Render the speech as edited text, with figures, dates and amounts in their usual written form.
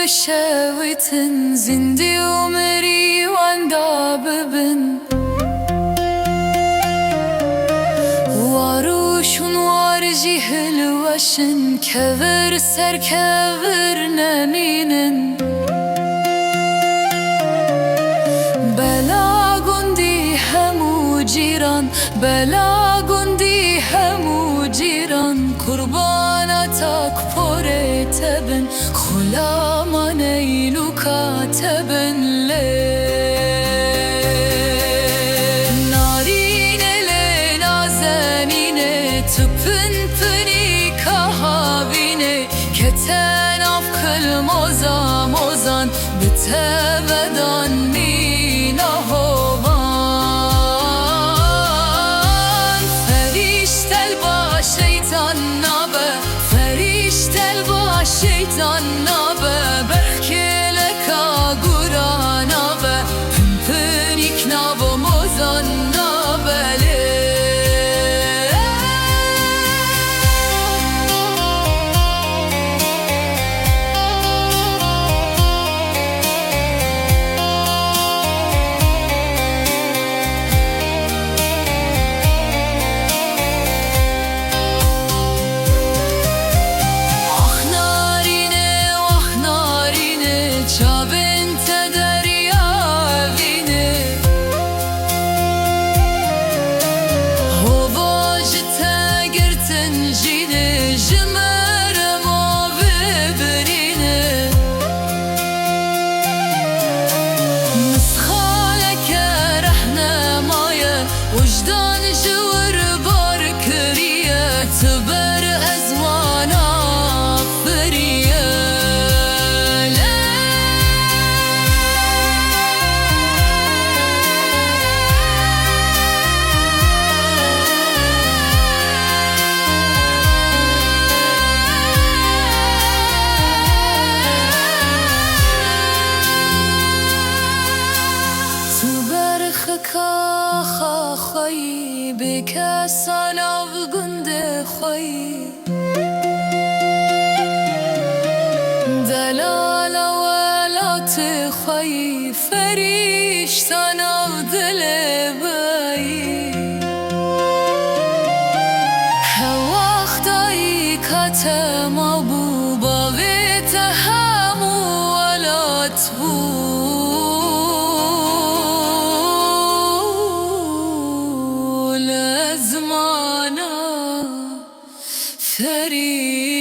بشوتن زندي عمري واندا ببن واروشون وارجي هلوشن كفر سر كفر نمينن بلا گندی همو جیران بلا گندی همو جیران قربانتك پره تبن خلا من ایلو کاتبن لی نارینه لی نازنینه تپن پنی کهاوینه کتن اف کل موزا موزان بتبدان می نهوان فرشتل با شیطان نابه فرشتل با شیطان نابه برکلکا گورا نابه پنپنیک نابه موزان نابه وجدان جور بار كريه تبر أزوانا فريه تبر خكا خوی بکه سالاو گنده خوی دلال ولات خوی فریشتان او دل بایی وقتایی کتم ابو باویت همو ولات بو زمانا فريد